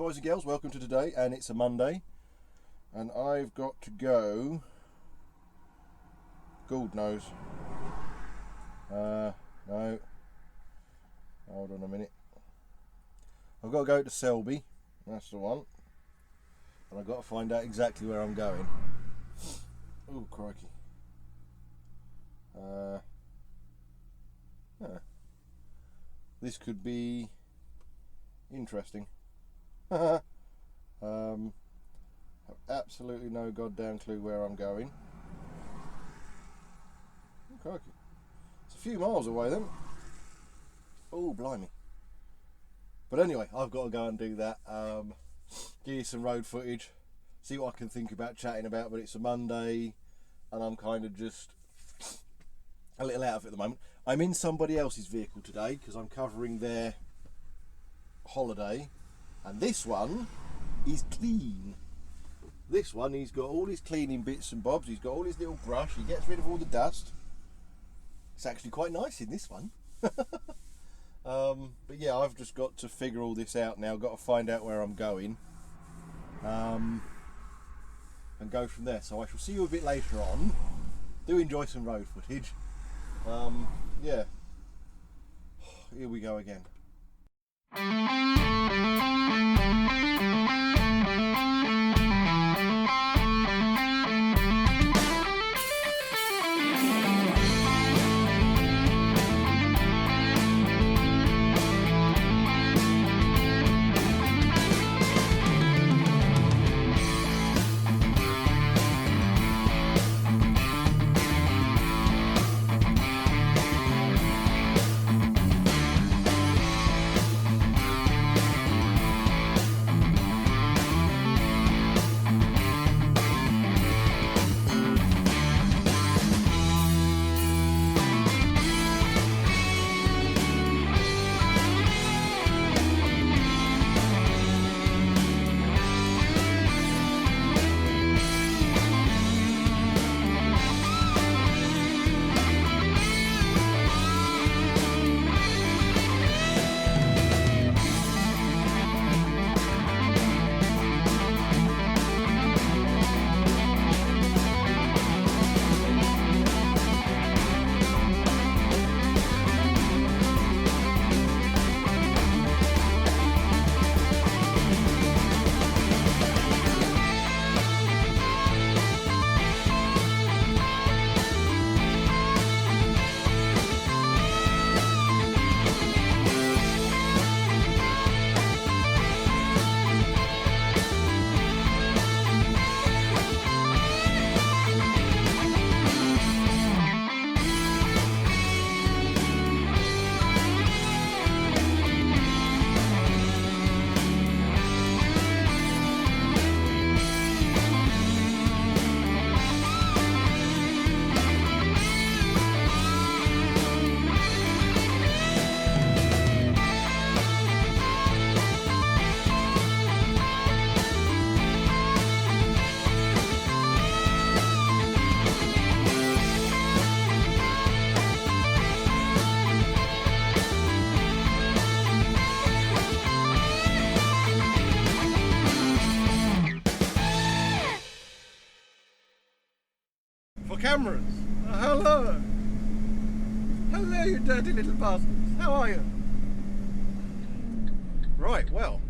boys and girls, welcome to today, and it's a Monday, and I've got to go, God knows, no, hold on a minute, I've got to go to Selby, that's the one, and I've got to find out exactly where I'm going. Oh crikey. This could be interesting. Have absolutely no goddamn clue where I'm going. Oh, crikey. It's a few miles away then. Oh, blimey. But anyway, I've got to go and do that. Give you some road footage. See what I can think about chatting about, but it's a Monday and I'm kind of just a little out of it at the moment. I'm in somebody else's vehicle today because I'm covering their holiday, and this one is clean. This one, he's got all his cleaning bits and bobs, he's got all his little brush, he gets rid of all the dust. It's actually quite nice in this one. But yeah, I've just got to figure all this out now. Got to find out where I'm going, and go from there. So I shall see you a bit later on. Do enjoy some road footage. Yeah, here we go again. Cameras. Hello. Hello, you dirty little bastards. How are you? Right, well,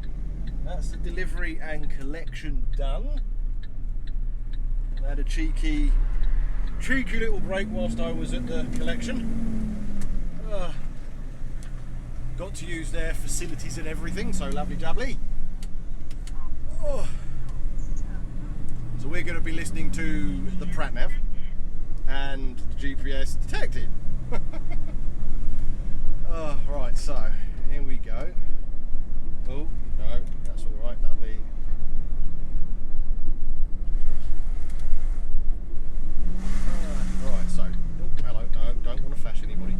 that's the delivery and collection done. I had a cheeky little break whilst I was at the collection. Got to use their facilities and everything, so lovely jubbly. Oh. So we're going to be listening to the Prat Nav and the GPS detected. Right, so here we go. Oh no, that's all right, lovely. Right, so hello, no, don't want to flash anybody.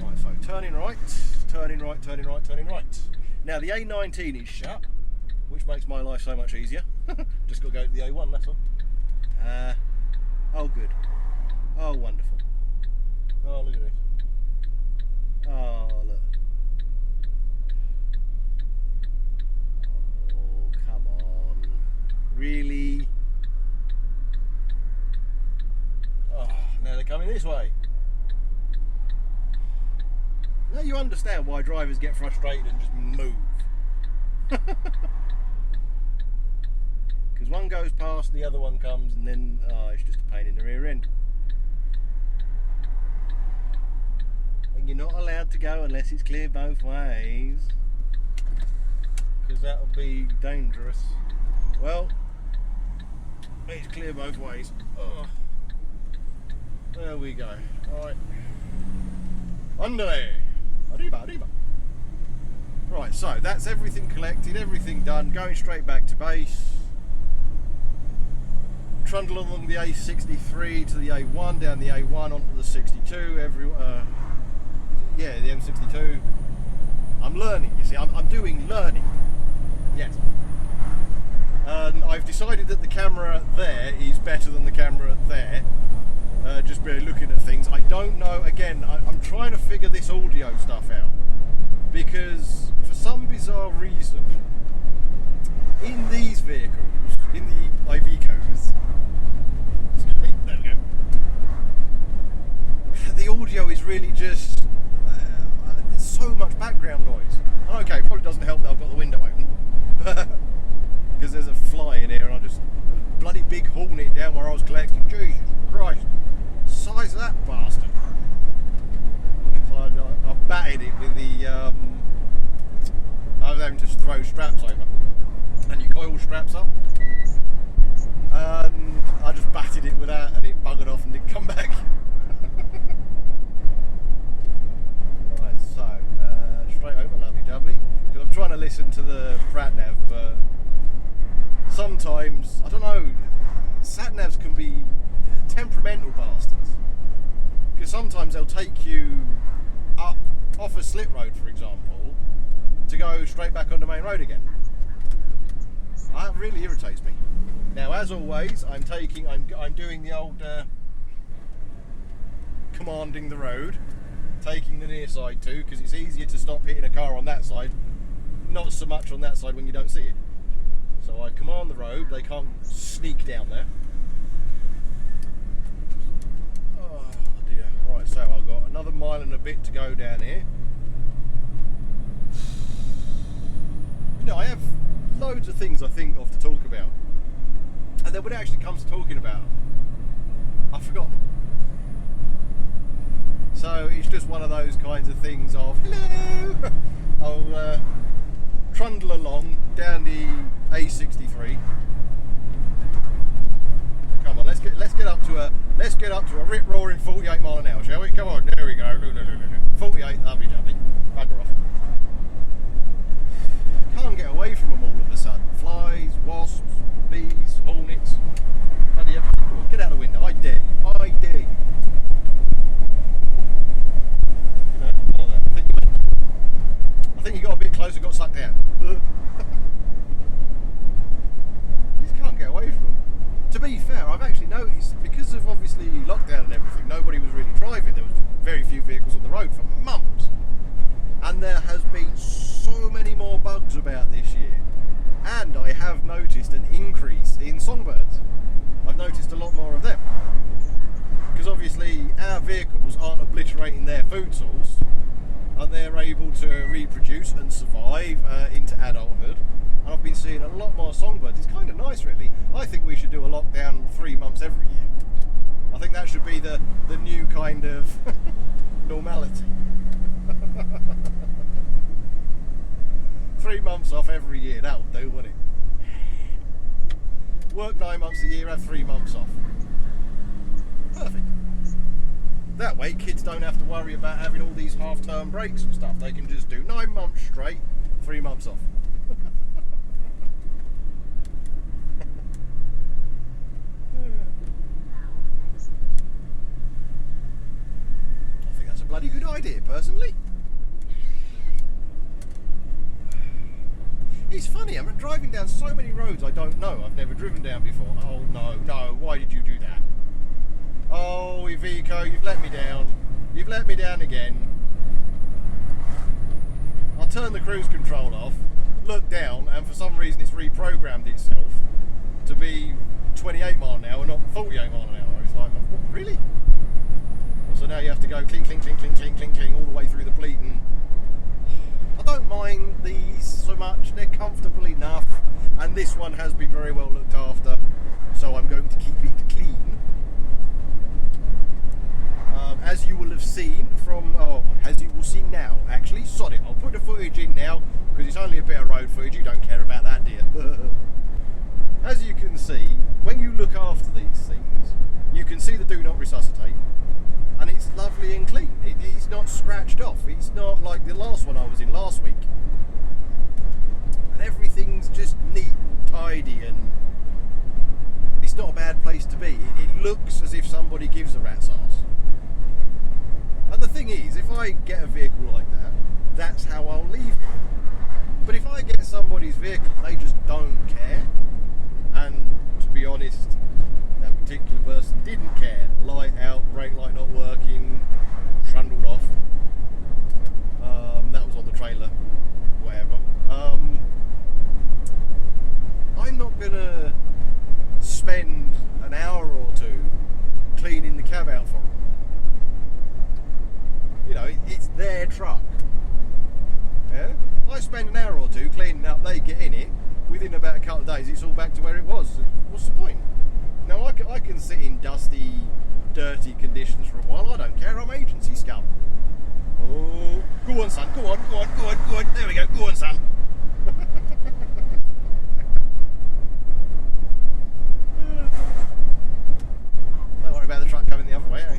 Right, so turning right, turning right, turning right, turning right. Now the A19 is shut, which makes my life so much easier. Just got to go to the A1, that's all. Oh good. Oh, wonderful. Oh, look at this. Oh, look. Oh, Now you understand why drivers get frustrated and just move. Because one goes past, the other one comes, and then it's just a pain in the rear end. And you're not allowed to go unless it's clear both ways, because that would be dangerous. Well, it's clear both ways. Oh. There we go. Alright. Underlay. Arriba, arriba. Right, so that's everything collected, everything done, going straight back to base. Trundle along the A63 to the A1, down the A1 onto the 62, the M62. I'm learning, you see, I'm doing learning. Yes. I've decided that the camera there is better than the camera there. Just really looking at things. I don't know, again, I'm trying to figure this audio stuff out. Because for some bizarre reason, in these vehicles, in the Ivecos, there we go, the audio is really just, there's so much background noise. Okay, probably doesn't help that I've got the window open, because there's a fly in here and I just, a bloody big hornet down where I was collecting. Jesus Christ, size of that bastard. I batted it with the, I was having to throw straps over, and you coil straps up, and I just batted it with that and it buggered off and didn't come back. Right, so, straight over, lovely jubbly, because I'm trying to listen to the sat-nav, but sometimes, I don't know, sat-navs can be temperamental bastards, because sometimes they'll take you up off a slip road, for example, to go straight back on the main road again. That really irritates me. Now, as always, I'm doing the old commanding the road, taking the near side too, because it's easier to stop hitting a car on that side, not so much on that side when you don't see it. So I command the road, they can't sneak down there. Oh dear. Right, so I've got another mile and a bit to go down here. You know, I have loads of things I think of to talk about, and then when it actually comes to talking about, I've forgotten. So it's just one of those kinds of things of, hello, I'll trundle along down the A63. Come on, let's get up to a rip roaring 48 mile an hour, shall we? Come on, there we go. 48, lovely jubbly. Bugger off. Can't get away from them all of a sudden. Flies, wasps, bees, hornets. Bloody hell. Get out the window, I dare you. I dare you. I think you got a bit closer, got sucked out. You just can't get away from them. To be fair, I've actually noticed, because of obviously lockdown and everything, nobody was really driving. There was very few vehicles on the road for months. And there has been so many more bugs about this year. And I have noticed an increase in songbirds. I've noticed a lot more of them. Because obviously our vehicles aren't obliterating their food source, and they're able to reproduce and survive into adulthood. And I've been seeing a lot more songbirds. It's kind of nice, really. I think we should do a lockdown 3 months every year. I think that should be the new kind of normality. 3 months off every year, that'll do, won't it? Work 9 months a year, have 3 months off. Perfect. That way kids don't have to worry about having all these half-term breaks and stuff. They can just do 9 months straight, 3 months off. I think that's a bloody good idea, personally. It's funny, I'm driving down so many roads I don't know, I've never driven down before. Oh no, why did you do that? Oh, Iveco, you've let me down. You've let me down again. I'll turn the cruise control off, look down, and for some reason it's reprogrammed itself to be 28 mile an hour, not 48 mile an hour. It's like, really? So now you have to go cling, cling, cling, cling, cling, cling, cling, all the way through the bleeding this one has been very well looked after, so I'm going to keep it clean. As you will have seen from, as you will see now, actually, sod it, I'll put the footage in now, because it's only a bit of road footage, you don't care about that, do you? As you can see, when you look after these things, you can see the do not resuscitate, and it's lovely and clean. It's not scratched off, it's not like the last one I was in last week. And everything's just neat, tidy, and it's not a bad place to be. It looks as if somebody gives a rat's arse. And the thing is, if I get a vehicle like that, that's how I'll leave it. But if I get somebody's vehicle, they just don't care. And to be honest, that particular person didn't care. Light out, brake light not working, trundled off. That was on the trailer, whatever. I'm not gonna spend an hour or two cleaning the cab out for them. You know, it's their truck. Yeah? I spend an hour or two cleaning up, they get in it, within about a couple of days it's all back to where it was. What's the point? Now I can sit in dusty, dirty conditions for a while, I don't care, I'm agency scum. Oh, go on son, go on, there we go, go on son. Don't worry about the truck coming the other way, eh?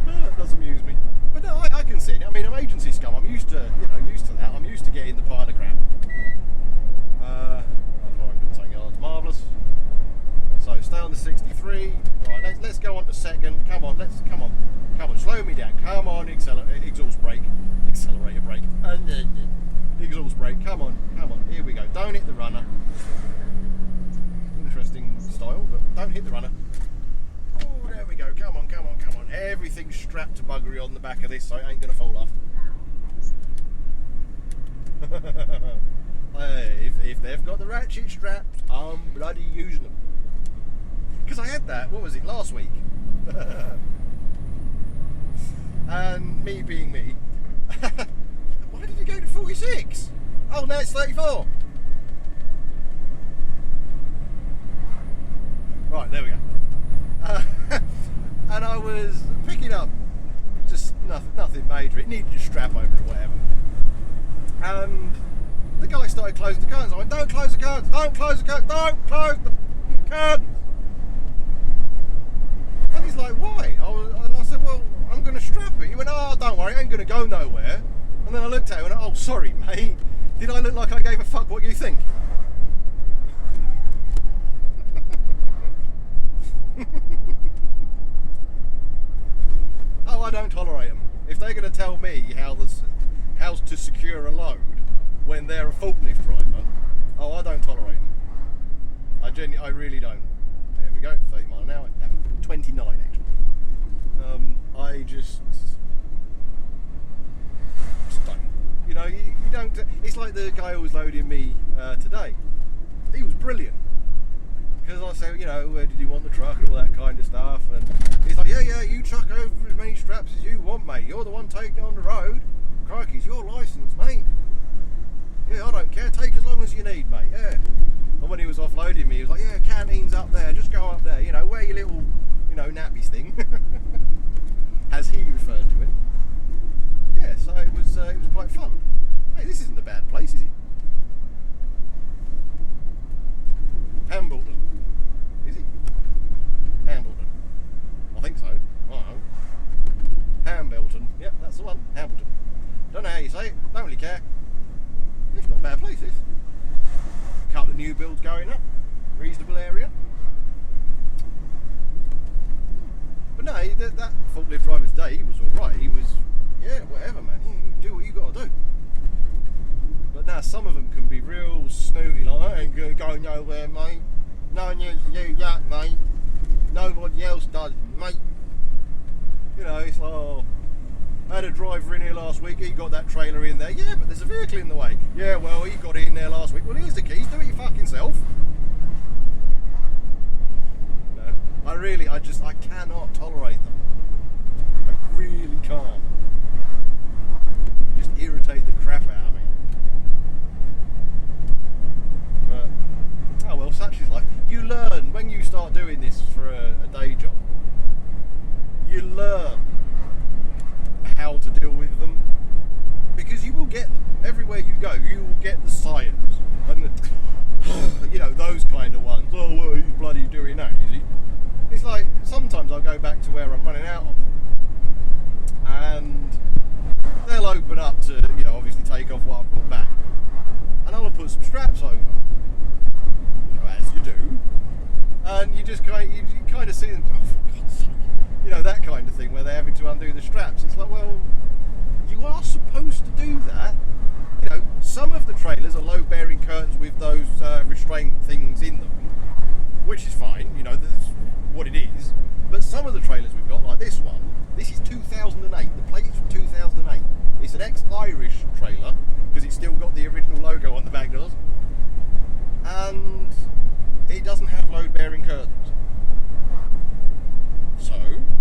That does amuse me. But no, I can see it. I mean, I'm agency scum. I'm used to that. I'm used to getting the pile of crap. 400 yards, marvellous. So stay on the 63. Right, let's go on to second. Come on, come on, slow me down. Come on, exhaust brake, accelerator brake, and exhaust brake. Come on. Here we go. Don't hit the runner. Interesting style, but don't hit the runner. Oh, there we go. Come on. Everything's strapped to buggery on the back of this, so it ain't gonna fall off. Hey, if they've got the ratchet strapped, I'm bloody using them. Because I had that, what was it, last week? And me being me, why did you go to 46? Oh, now it's 34. Right, there we go. And I was picking up just nothing major. It needed a strap over it or whatever. And the guy started closing the curtains. I went, don't close the curtains, don't close the curtains, don't close the curtains. And he's like, why? And I said, well, I'm going to strap it. He went, oh, don't worry, it ain't going to go nowhere. And then I looked at him and went, oh, sorry, mate. Did I look like I gave a fuck what you think? Oh, I don't tolerate them. If they're going to tell me how to secure a load when they're a forklift driver, oh, I don't tolerate them. I really don't. There we go, 30 mile an hour. 29 actually. I just don't. You know, you don't. It's like the guy who was loading me today. He was brilliant. Because I said, you know, where did you want the truck and all that kind of stuff, and he's like, yeah, you chuck over as many straps as you want, mate. You're the one taking it on the road. Crikey, it's your licence, mate. Yeah, I don't care. Take as long as you need, mate. Yeah. And when he was offloading me, he was like, yeah, canteen's up there. Just go up there. You know, wear your little, nappies thing, as he referred to it. Yeah, so it was quite fun. Hey, this isn't a bad place, is it? Hambledon. Is it? Hambledon. I think so. I don't know. Hambledon. Yep, that's the one. Hambledon. Don't know how you say it. Don't really care. It's not a bad place, this. Couple of new builds going up. Reasonable area. But no, that forklift driver today, he was alright. He was, yeah, whatever, man. You do what you got to do. But now some of them can be real snooty, like, I ain't going to go nowhere, mate. No one needs to do that, mate. Nobody else does, mate. You know, it's like, oh, I had a driver in here last week, he got that trailer in there. Yeah, but there's a vehicle in the way. Yeah, well, he got it in there last week. Well, here's the keys, do it your fucking self. No, I cannot tolerate them. I really can't. Just irritate the crap out of me. you learn how to deal with them, because you will get them everywhere you go. You will get the science and the, you know, those kind of ones. Oh, well, he's bloody doing that, is he? It's like sometimes I go back to where I'm running out of, and they'll open up to, you know, obviously take off what I've brought back, and I'll put some straps over, you know, as you do, and you just kind of see them. Oh, for God's sake, you know, that kind of thing where they're having to undo the straps. It's like, well, you are supposed to do that. You know, some of the trailers are load-bearing curtains with those restraint things in them, which is fine. You know, that's what it is. But some of the trailers we've got, like this one, this is 2008. The plate is from 2008. It's an ex-Irish trailer because it's still got the original logo on the back doors, and it doesn't have load-bearing curtains. So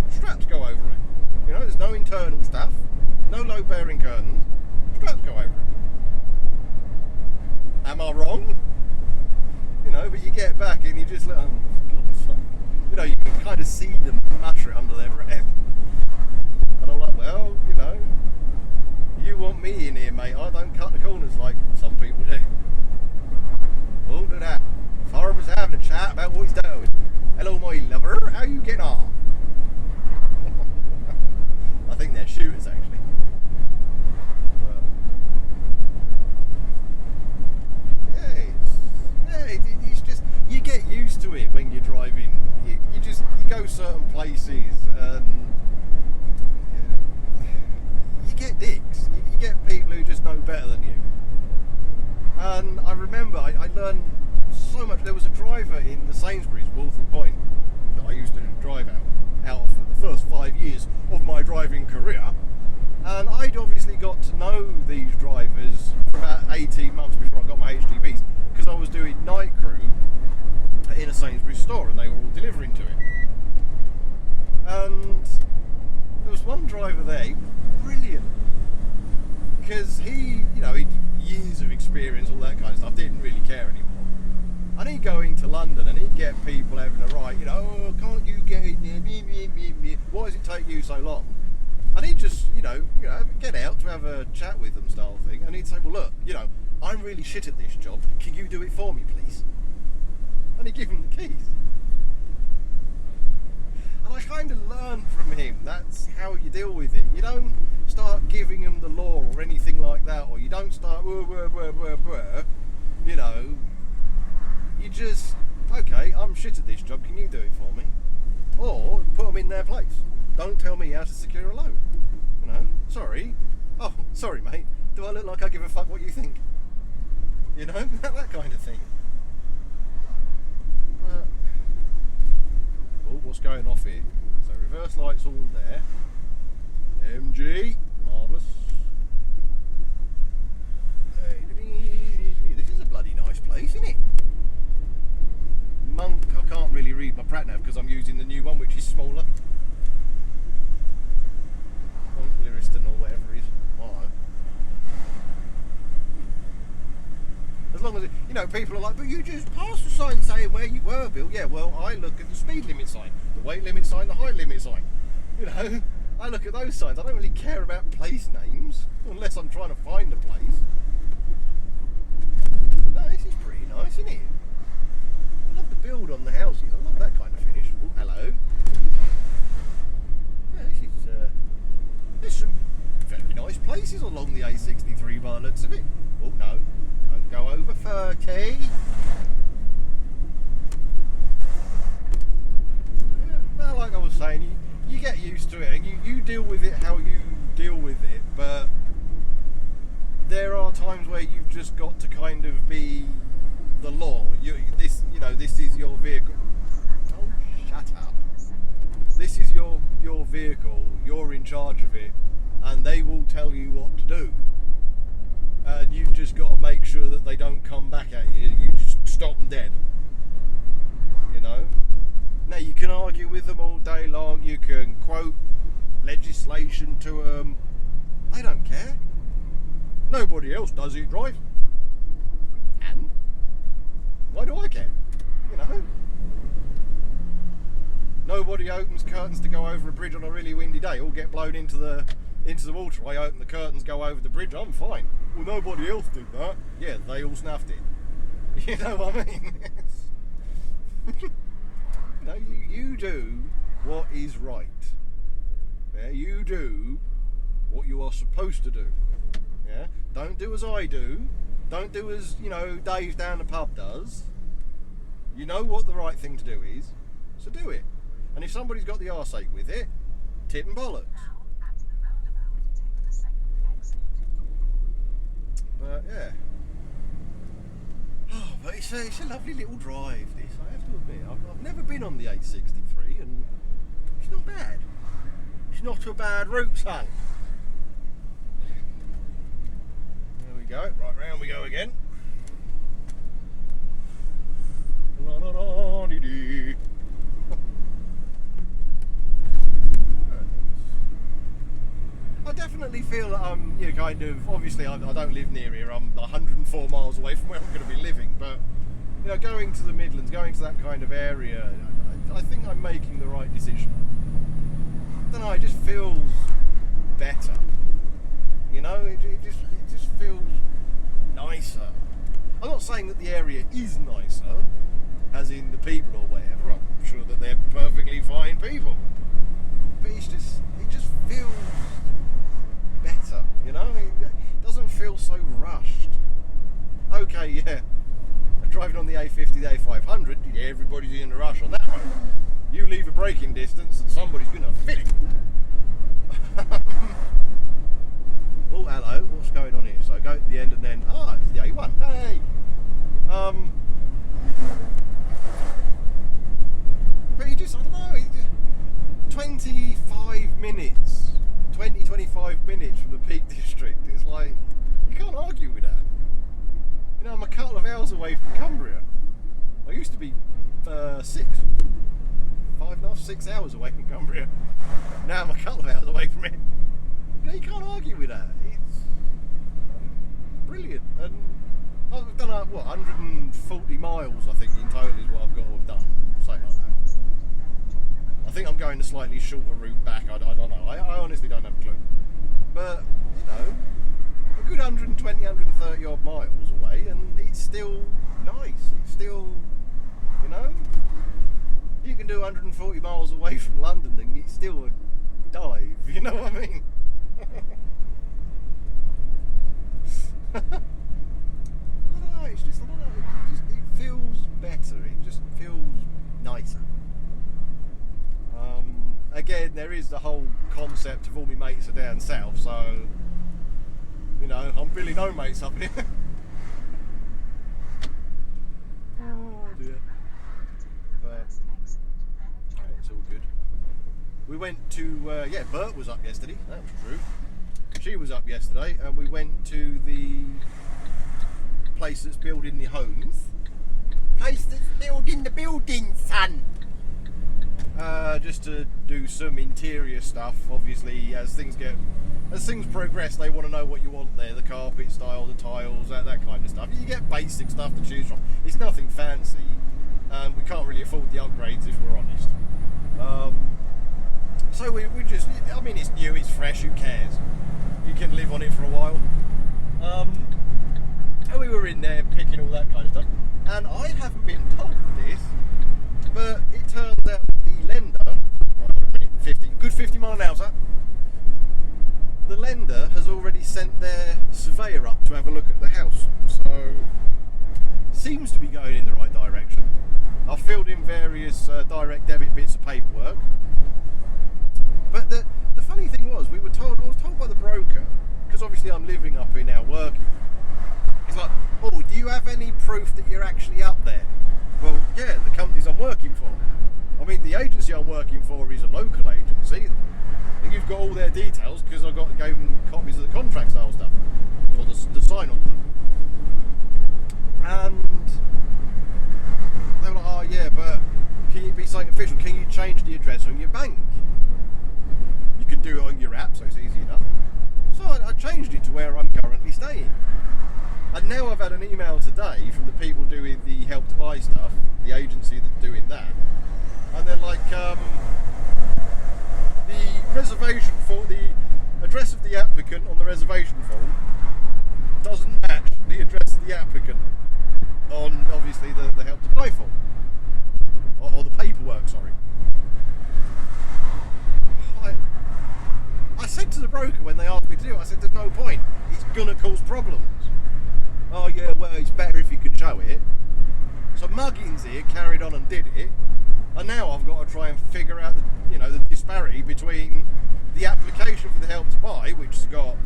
straps go over it. You know, there's no internal stuff, no load-bearing curtains. Straps go over it. Am I wrong? You know, but you get back and you just like, oh, for God's sake. You know, you can kind of see them mutter it under their breath. And I'm like, well, you know, you want me in here, mate. I don't cut the corners like some people do. Won't do that. Farmer's having a chat about what he's doing. Hello, my lover. How you getting on? I think they're shooters, actually. It's just, you get used to it when you're driving. You go certain places and you get dicks. You get people who just know better than you. And I remember I learned so much. There was a driver in the Sainsbury's, Waltham Point, that I used to drive out for the first 5 years of my driving career. And I'd obviously got to know these drivers for about 18 months before I got my HGVs, because I was doing night crew in a Sainsbury's store and they were all delivering to it. And there was one driver there, he was brilliant, because he, you know, he'd years of experience, all that kind of stuff, didn't really care anymore. And he'd go into London and he'd get people having a right, you know, oh, can't you get in there, why does it take you so long? And he'd just, you know, get out to have a chat with them style thing, and he'd say, well, look, you know, I'm really shit at this job, can you do it for me, please? And he'd give him the keys. And I kind of learned from him, that's how you deal with it. You don't start giving them the law or anything like that, or you don't start, you know, you just, okay, I'm shit at this job, can you do it for me? Or put them in their place. Don't tell me how to secure a load. You know, sorry. Oh, sorry, mate. Do I look like I give a fuck what you think? You know, that kind of thing. Oh, what's going off here? So reverse lights all there. MG, marvellous. This is a bloody nice place, isn't it? Monk, I can't really read my prat nav because I'm using the new one, which is smaller. Monk, Lyriston, or whatever it is. Alright. As long as it, you know, people are like, but you just passed the sign saying where you were, Bill. Yeah, well, I look at the speed limit sign, the weight limit sign, the height limit sign. You know, I look at those signs. I don't really care about place names unless I'm trying to find a place. But no, this is pretty nice, isn't it? I love the build on the houses. I love that kind of finish. Oh, hello. Yeah, this is, there's some very nice places along the A63 by the looks of it. Oh, no. Don't go over 30. Yeah, no, like I was saying, you get used to it and you deal with it how you deal with it, but there are times where you've just got to kind of be the law. This is your vehicle. Oh, shut up. This is your vehicle. You're in charge of it, and they will tell you what to do. And you've just got to make sure that they don't come back at you. You just stop them dead. You know. Now you can argue with them all day long. You can quote legislation to them. They don't care. Nobody else does it, drive. And why do I care? You know. Nobody opens curtains to go over a bridge on a really windy day. All get blown into the water. I open the curtains, go over the bridge. I'm fine. Well, nobody else did that. Yeah, they all snuffed it. You know what I mean? No, you do what is right. Yeah, you do what you are supposed to do. Yeah, don't do as I do. Don't do as, Dave down the pub does. You know what the right thing to do is, so do it. And if somebody's got the arseache with it, tit and bollocks. But yeah. Oh, but it's a lovely little drive, this, I have to admit. I've never been on the 863, and it's not bad. It's not a bad route, son. There we go, right round we go again. I definitely feel that I'm, obviously I don't live near here. I'm 104 miles away from where I'm going to be living, but going to the Midlands, going to that kind of area, I think I'm making the right decision. I don't know, it just feels better. It just feels nicer. I'm not saying that the area is nicer, as in the people or whatever. I'm sure that they're perfectly fine people, but it just feels better. It doesn't feel so rushed. Okay, yeah, driving on the A50, the A500, everybody's in a rush on that road. You leave a braking distance and somebody's going to fit it. Oh, hello, what's going on here? So I go to the end and then, it's the A1, hey! But I don't know, 25 minutes, 25 minutes from the Peak District, it's like, you can't argue with that. I'm a couple of hours away from Cumbria. I used to be 6 hours away from Cumbria. Now I'm a couple of hours away from it. You can't argue with that. It's brilliant. And I've done 140 miles, I think, in total is what I've got to have done. Something like that. I think I'm going a slightly shorter route back. I don't know. I honestly don't have a clue. But, a good 120, 130 odd miles away, and it's still nice. It's still, you can do 140 miles away from London and it's still a dive, you know what I mean? I don't know, it feels better, it just feels nicer. Again, there is the whole concept of all my mates are down south, so I'm really no mates up here. Oh dear. But it's all good. We went to, Bert was up yesterday, that was true. She was up yesterday, and we went to the place that's building the homes. Place that's building the building, son! Just to do some interior stuff. Obviously, as things progress, they want to know what you want there, the carpet style, the tiles, that kind of stuff. You get basic stuff to choose from. It's nothing fancy. We can't really afford the upgrades, if we're honest. So we just, it's new, it's fresh, who cares? You can live on it for a while. And we were in there picking all that kind of stuff. And I haven't been told this, but it turns out the lender, 50 mile an hour, sir. The lender has already sent their surveyor up to have a look at the house, so seems to be going in the right direction. I've filled in various direct debit bits of paperwork, but the funny thing was, I was told by the broker, because obviously I'm living up here now working, he's like, oh, do you have any proof that you're actually up there? Well, yeah, the companies I'm working for. The agency I'm working for is a local agency, and you've got all their details because I gave them copies of the contract style stuff, or the sign-on stuff. And they were like, oh yeah, but can it be something official? Can you change the address on your bank? You can do it on your app, so it's easy enough. So I changed it to where I'm currently staying. And now I've had an email today from the people doing the Help to Buy stuff, the agency that's doing that, and then like the reservation for the address of the applicant on the reservation form doesn't match the address of the applicant on obviously the help to buy form or the paperwork. Sorry. I said to the broker when they asked me to do it, I said there's no point. It's gonna cause problems. Oh yeah, well it's better if you can show it. So Muggins here carried on and did it, and now I've got to try and figure out the disparity between the application for the help to buy, which has got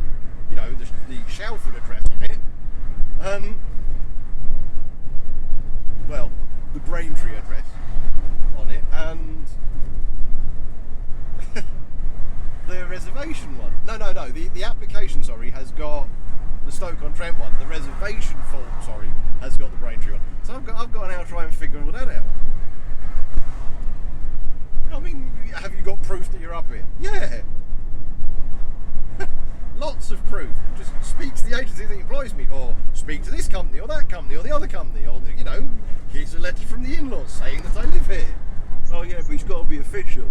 the Shelford address on it, and well the Braintree address on it, and the reservation one. No. The application, sorry, has got the Stoke-on-Trent one. The reservation form, sorry, has got the Braintree one. So I've got to now try and figure all that out. I mean, have you got proof that you're up here? Yeah. Lots of proof. Just speak to the agency that employs me, or speak to this company, or that company, or the other company, or here's a letter from the in-laws saying that I live here. Oh yeah, but it's got to be official.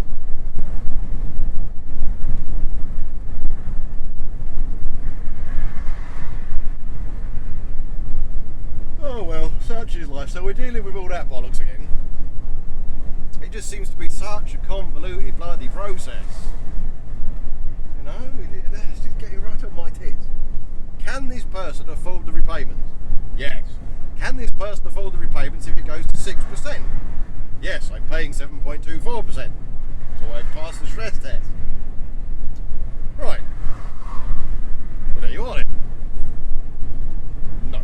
Oh well, such is life. So we're dealing with all that bollocks again. It just seems to be such a convoluted bloody process. It's just getting right on my tits. Can this person afford the repayments? Yes. Can this person afford the repayments if it goes to 6%? Yes, I'm paying 7.24%. So I've passed the stress test. Right. Well, there you are then. No.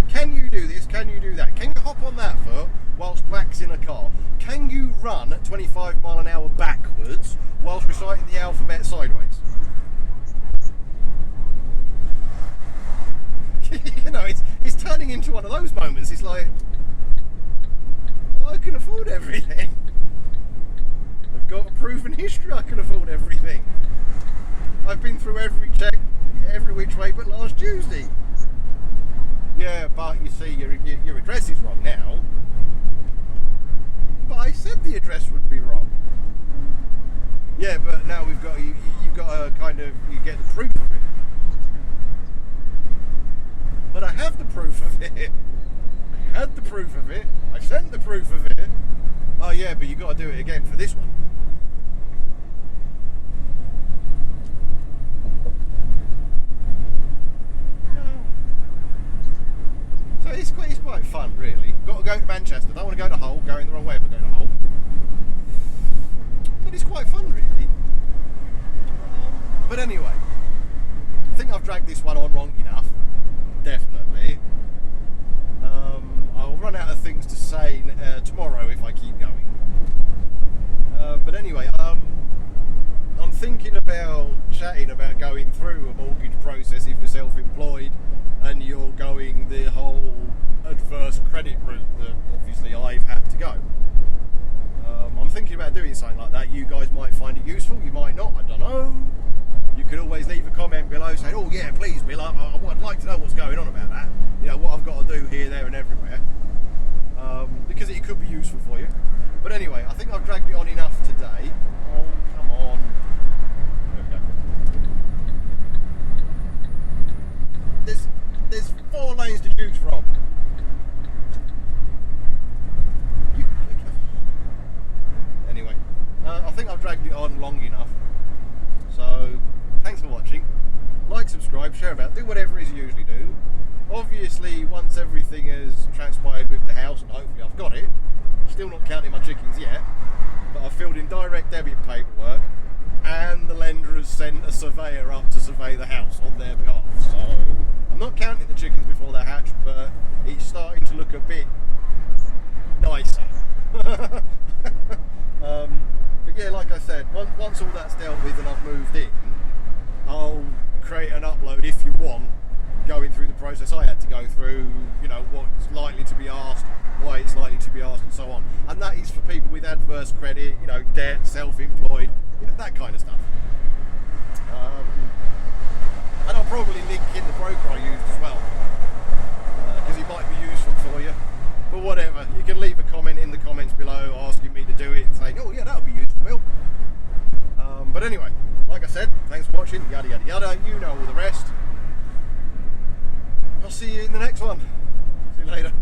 Can you do this? Can you do that? Can you hop on that foot whilst waxing a car? Can you run at 25 mile an hour backwards whilst reciting the alphabet sideways? It's turning into one of those moments. It's like, well, I can afford everything. I've got a proven history I can afford everything. I've been through every check, every which way but last Tuesday. Yeah, but you see, your address is wrong now. But I said the address would be wrong. Yeah, but now you've got to you get the proof of it. But I have the proof of it. I had the proof of it. I sent the proof of it. Oh yeah, but you got to do it again for this one. So it's quite fun, really. Got to go to Manchester. Don't want to go to Hull. Going the wrong way if I go to Hull. But it's quite fun, really. But anyway, I think I've dragged this one on long enough. Definitely. I'll run out of things to say tomorrow if I keep going. But anyway, I'm thinking about chatting about going through a mortgage process if you're self-employed and you're going the whole adverse credit route that obviously I've had to go. I'm thinking about doing something like that. You guys might find it useful, you might not, I don't know. You could always leave a comment below saying, oh yeah, please Bill, I'd like to know what's going on about that. What I've got to do here, there and everywhere. Because it could be useful for you. But anyway, I think I've dragged it on enough today. Oh, come on. There we go. There's 4 lanes to choose from. Anyway, I think I've dragged it on long enough. So, thanks for watching. Like, subscribe, share about, do whatever it is you usually do. Obviously, once everything has transpired with the house, and hopefully I've got it, still not counting my chickens yet, but I've filled in direct debit paperwork, and the lender has sent a surveyor up to survey the house on their behalf. So, I'm not counting the chickens before they're hatched, but it's starting to look a bit nicer. But yeah, like I said, once all that's dealt with and I've moved in, I'll create an upload if you want, going through the process I had to go through, what's likely to be asked, why it's likely to be asked, and so on. And that is for people with adverse credit, debt, self-employed, that kind of stuff. And I'll probably link in the broker I used as well, because it might be useful for you. But whatever, you can leave a comment in the comments below asking me to do But anyway, like I said, thanks for watching, yada yada yada, you know all the rest. I'll see you in the next one. See you later.